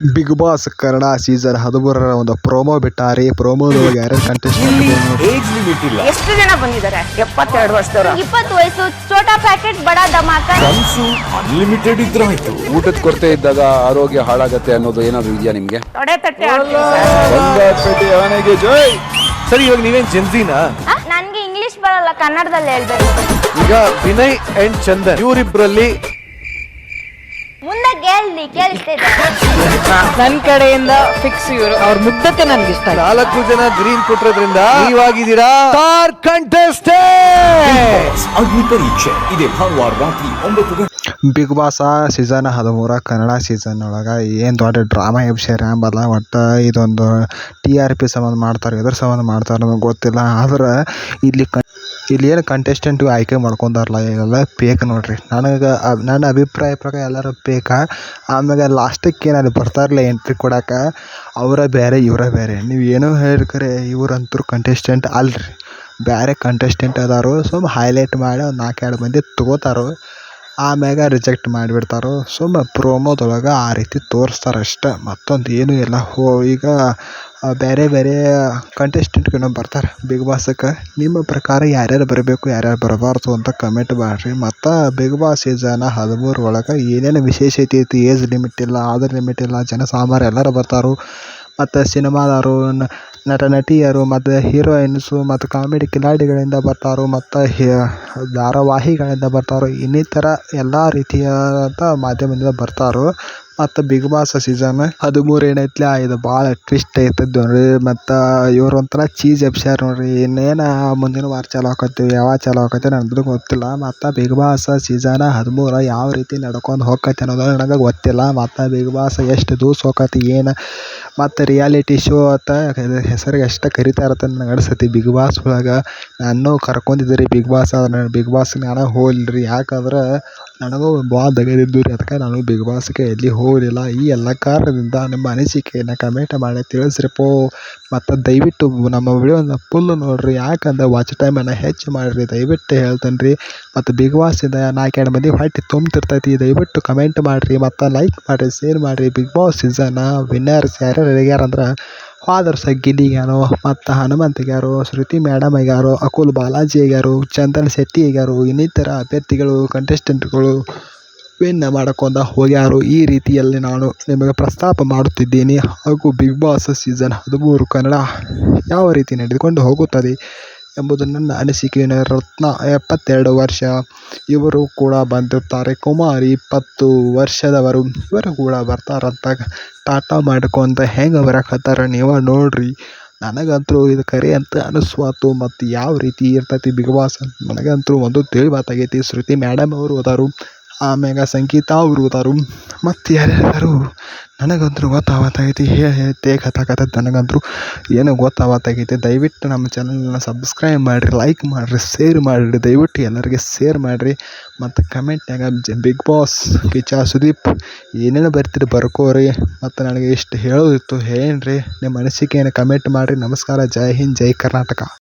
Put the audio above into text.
Big boss Kannada season 13ರ ಒಂದು promo ಬಿಟ್ಟಾರಿ. ಪ್ರೋಮೋದೊಳಗೆ ಯಾರ್ಯಾರು contestant age limit ಇಲ್ಲ. ಎಷ್ಟು ಜನ ಬಂದಿದ್ದಾರೆ? 72 ವರ್ಷದವರು. 20 ವಯಸ್ಸು, ಛೋಟಾ ಪ್ಯಾಕೆಟ್ ಬಡ ಧಮಾಕ. ಕನ್ಸು ಅನ್ಲಿಮಿಟೆಡ್ ಇದ್ರೆ ಆಯ್ತು. ಊಟದ ಕೊರತೆ ಇದ್ದಾಗ ಆರೋಗ್ಯ ಹಾಳಾಗತ್ತೆ ಅನ್ನೋದು ಏನಾದ್ರು ಇದೆಯಾ ನಿಮ್ಗೆ? ತೊಡೆ ತಟ್ಟೆ ಆಡ್ತೀವಿ ಆನೆಗೆ ಜೈ. ಸರಿ, ಇವಾಗ ನೀವೇನ್ ಜೆನ್ಸಿನಾ? ನನ್ಗೆ ಇಂಗ್ಲಿಷ್ ಬರಲ್ಲ, ಕನ್ನಡದಲ್ಲಿ ಹೇಳ್ಬೇಕು. ಈಗ ವಿನಯ್ ಅಂಡ್ ಚಂದನ್ ಇವರಿಬ್ಬರಲ್ಲಿ ಮುಂದೆ ಕೇಳಿಸ್ತಿದೆ. ನನ್ ಕಡೆಯಿಂದ ಫಿಕ್ಸ್ ಇವರು. ಅವ್ರ ಮುಗ್ಧತೆ ನನ್ಗೆ ಇಷ್ಟ. 4 ಜನ ಗ್ರೀನ್ ಕೊಟ್ಟಿರೋದ್ರಿಂದ ನೀವಾಗಿದ್ದೀರಾ ಸ್ಟಾರ್ ಕಂಟೆಸ್ಟೆಂಟ್. ಅಗ್ನಿ ಪರೀಕ್ಷೆ ಇದೆ ಭಾನುವಾರ ರಾತ್ರಿ 9 ಗಂಟೆ. Bigg Boss season 13 Kannada season ಒಳಗೆ ಏನು ದೊಡ್ಡ ಡ್ರಾಮಾ ಎಬ್ಸ್ಯಾರ ಅಂಬಲ್ಲ. ಒಟ್ಟು ಇದೊಂದು TRP ಸಂಬಂಧ ಮಾಡ್ತಾರೆ, ಎದ್ರ ಸಂಬಂಧ ಮಾಡ್ತಾರೆ ನಮಗೆ ಗೊತ್ತಿಲ್ಲ. ಆದ್ರೆ ಇಲ್ಲಿ ಏನು ಕಂಟೆಸ್ಟೆಂಟು ಆಯ್ಕೆ ಮಾಡ್ಕೊಂಡಾರಲ್ಲ, ಎಲ್ಲ ಪೇಕ್ ನೋಡ್ರಿ. ನನ್ನ ಅಭಿಪ್ರಾಯ ಪ್ರಕಾರ ಎಲ್ಲರೂ ಪೇಕ. ಆಮ್ಯಾಗ ಲಾಸ್ಟಕ್ಕೆ ಏನಲ್ಲಿ ಬರ್ತಾರಲ್ಲ ಎಂಟ್ರಿ ಕೊಡೋಕೆ, ಅವರ ಬೇರೆ ಇವರ ಬೇರೆ. ನೀವು ಏನೋ ಹೇಳ್ಕರೆ ಇವ್ರಂತೂ ಕಂಟೆಸ್ಟೆಂಟ್ ಅಲ್ರಿ, ಬೇರೆ ಕಂಟೆಸ್ಟೆಂಟ್ ಅದಾರು. ಸುಮ್ಮ ಹೈಲೈಟ್ ಮಾಡಿ ಒಂದು 4-2 ಮಂದಿ ತೊಗೋತಾರೋ, ಆಮ್ಯಾಗ ರಿಜೆಕ್ಟ್ ಮಾಡಿಬಿಡ್ತಾರೋ. ಸುಮ್ಮ ಪ್ರೋಮೋದೊಳಗೆ ಆ ರೀತಿ ತೋರಿಸ್ತಾರೆ ಅಷ್ಟೆ, ಮತ್ತೊಂದು ಏನೂ ಇಲ್ಲ. ಈಗ ಬೇರೆ ಬೇರೆ ಕಂಟೆಸ್ಟೆಂಟ್ಗಳು ಬರ್ತಾರೆ ಬಿಗ್ ಬಾಸಕ್ಕೆ. ನಿಮ್ಮ ಪ್ರಕಾರ ಯಾರ್ಯಾರು ಬರಬೇಕು, ಯಾರ್ಯಾರು ಬರಬಾರ್ದು ಅಂತ ಕಮೆಂಟ್ ಮಾಡಿರಿ. ಮತ್ತು ಬಿಗ್ ಬಾಸ್ ಸೀಸನ್ 13 ಒಳಗೆ ಏನೇನು ವಿಶೇಷತೆ ಐತಿ, ಏಜ್ ಲಿಮಿಟ್ ಇಲ್ಲ, ಆಧಾರ್ ಲಿಮಿಟ್ ಇಲ್ಲ, ಜನಸಾಮಾನ್ಯರು ಎಲ್ಲರೂ ಬರ್ತಾರೋ. ಮತ್ತು ಸಿನಿಮಾದವರು, ನಟ ನಟಿಯರು, ಮತ್ತು ಹೀರೋಯಿನ್ಸು, ಮತ್ತು ಕಾಮಿಡಿ ಕಿಲಾಡಿಗಳಿಂದ ಬರ್ತಾರೋ, ಮತ್ತು ಧಾರಾವಾಹಿಗಳಿಂದ ಬರ್ತಾರೋ, ಇನ್ನಿತರ ಎಲ್ಲ ರೀತಿಯಾದ ಮಾಧ್ಯಮದಿಂದ ಬರ್ತಾರೋ. ಮತ್ತು ಬಿಗ್ ಬಾಸ್ ಸೀಸನ್ 13 ಏನೈತ್ಲ, ಇದು ಭಾಳ ಟ್ವಿಸ್ಟ್ ಐತದ ನೋಡ್ರಿ. ಮತ್ತು ಇವ್ರು ಒಂಥರ ಚೀಸ್ ಎಬ್ಸ್ಯಾರ ನೋಡ್ರಿ. ಇನ್ನೇನು ಮುಂದಿನ ವಾರ ಚಾಲು ಆಕತ್ತೀವಿ, ಯಾವಾಗ ಚಾಲು ಆಕತ್ತೆ ನನಗೂ ಗೊತ್ತಿಲ್ಲ. ಮತ್ತು ಬಿಗ್ ಬಾಸ್ ಸೀಸನ್ 13 ಯಾವ ರೀತಿ ನಡ್ಕೊಂಡು ಹೋಗತ್ತೆ ಅನ್ನೋದು ನನಗೆ ಗೊತ್ತಿಲ್ಲ. ಮತ್ತು ಬಿಗ್ ಬಾಸ್ ಎಷ್ಟು ದಿವ್ಸ ಹೋಗತ್ತೆ ಏನು, ಮತ್ತು ರಿಯಾಲಿಟಿ ಶೋ ಅಂತ ಹೆಸರಿಗೆ ಎಷ್ಟು ಕರಿತಾ ಇರತ್ತೆ ನನಗೆ ಅನಿಸ್ತೈತಿ. ಬಿಗ್ ಬಾಸ್ ಒಳಗೆ ನಾನು ಕರ್ಕೊಂಡಿದ್ದೀರಿ ಬಿಗ್ ಬಾಸ್, ನಾನು ಬಿಗ್ ಬಾಸ್ಗೆ ನಾನು ಹೋಗ್ಲಿರಿ. ಯಾಕಂದ್ರೆ ನನಗೂ ಭಾಳ ದಗದಿದ್ದು ರೀ, ಅದಕ್ಕೆ ನಾನು ಬಿಗ್ ಬಾಸ್ಗೆ ಎಲ್ಲಿ ಹೋಗಲಿಲ್ಲ. ಈ ಎಲ್ಲ ಕಾರಣದಿಂದ ನಿಮ್ಮ ಅನಿಸಿಕೆಯನ್ನು ಕಮೆಂಟ್ ಮಾಡಿ ತಿಳಿಸ್ರಿಪೋ. ಮತ್ತು ದಯವಿಟ್ಟು ನಮ್ಮ ವಿಡಿಯೋನ ಫುಲ್ ನೋಡಿರಿ, ಯಾಕಂದ್ರೆ ವಾಚ್ ಟೈಮನ್ನು ಹೆಚ್ಚು ಮಾಡಿರಿ ದಯವಿಟ್ಟು ಹೇಳ್ತೇನೆ ರೀ. ಮತ್ತು ಬಿಗ್ ಬಾಸಿಂದ 4-2 ಮಂದಿ ಹೊಟ್ಟೆ ತುಂಬ್ತಿರ್ತೈತಿ. ದಯವಿಟ್ಟು ಕಮೆಂಟ್ ಮಾಡಿರಿ ಮತ್ತು ಲೈಕ್ ಮಾಡಿರಿ, ಶೇರ್ ಮಾಡಿರಿ. ಬಿಗ್ ಬಾಸ್ ಸೀಸನ್ ವಿನ್ನರ್ಸ್ ಯಾರ್ಯಾರು ಆಗ್ಯಾರಂದ್ರೆ, ಫಾದರ್ಸ್ ಗಿಲ್ಲಿ ಆಗ್ಯಾರೋ, ಮತ್ತು ಹನುಮಂತ್ ಆಗ್ಯಾರೋ, ಶ್ರುತಿ ಮೇಡಮ್ ಆಗ್ಯಾರೋ, ಅಕುಲ್ ಬಾಲಾಜಿ ಆಗ್ಯಾರೋ, ಚಂದನ್ ಶೆಟ್ಟಿ ಆಗ್ಯಾರೋ, ಇನ್ನಿತರ ಅಭ್ಯರ್ಥಿಗಳು ಕಂಟೆಸ್ಟೆಂಟ್ಗಳು ವಿನ್ ಮಾಡ್ಕೊಂಡು ಹೋಗ್ಯಾರು. ಈ ರೀತಿಯಲ್ಲಿ ನಾನು ನಿಮಗೆ ಪ್ರಸ್ತಾಪ ಮಾಡುತ್ತಿದ್ದೀನಿ. ಹಾಗೂ ಬಿಗ್ ಬಾಸ್ ಸೀಸನ್ 13 ಕನ್ನಡ ಯಾವ ರೀತಿ ನಡೆದುಕೊಂಡು ಹೋಗುತ್ತದೆ ಎಂಬುದು ನನ್ನ ಅನಿಸಿಕೆ. ರತ್ನ 72 ವರ್ಷ, ಇವರು ಕೂಡ ಬಂದಿರ್ತಾರೆ. ಕುಮಾರಿ 20 ವರ್ಷದವರು, ಇವರು ಕೂಡ ಬರ್ತಾರಂತ ಟಾಟಾ ಮಾಡ್ಕೊಂತ ಹೆಂಗೆ ಬರಕತ್ತಾರ ನೀವು ನೋಡ್ರಿ. ನನಗಂತೂ ಇದು ಕರೆ ಅಂತ ಅನಿಸ್ವಾತು. ಮತ್ತು ಯಾವ ರೀತಿ ಇರ್ತೈತಿ ಬಿಗ್ ಬಾಸ್ ಅಂತ ನನಗಂತೂ ಒಂದು ತಿಳಿಬಾತಾಗೈತಿ. ಶ್ರುತಿ ಮೇಡಮ್ ಅವರು ಹೋದಾರು, ಆಮ್ಯಾಗ ಸಂಗೀತ ಅವರು ಹೋದಾರು, ಮತ್ತು ಯಾರ್ಯಾರು ನನಗಂತೂ ಗೊತ್ತಾಗತ್ತೈತಿ. ಹೇಗೆ ಹತ್ತಾಕತ್ತೈತಿ ನನಗಂತೂ ಏನೋ ಗೊತ್ತಾಗತ್ತೈತಿ. ದಯವಿಟ್ಟು ನಮ್ಮ ಚಾನಲ್ನ ಸಬ್ಸ್ಕ್ರೈಬ್ ಮಾಡಿರಿ, ಲೈಕ್ ಮಾಡಿರಿ, ಶೇರ್ ಮಾಡಿರಿ. ದಯವಿಟ್ಟು ಎಲ್ಲರಿಗೆ ಶೇರ್ ಮಾಡಿರಿ. ಮತ್ತು ಕಮೆಂಟ್ನಾಗ ಬಿಗ್ ಬಾಸ್ ಕಿಚ್ಚ ಸುದೀಪ್ ಏನೇನು ಬರ್ತೀರಿ ಬರ್ಕೋರಿ. ಮತ್ತು ನನಗೆ ಇಷ್ಟು ಹೇಳೋದಿತ್ತು, ಏನ್ರಿ ನಿಮ್ಮ ಅನಿಸಿಕೆಯನ್ನು ಕಮೆಂಟ್ ಮಾಡಿರಿ. ನಮಸ್ಕಾರ, ಜೈ ಹಿಂದ್, ಜೈ ಕರ್ನಾಟಕ.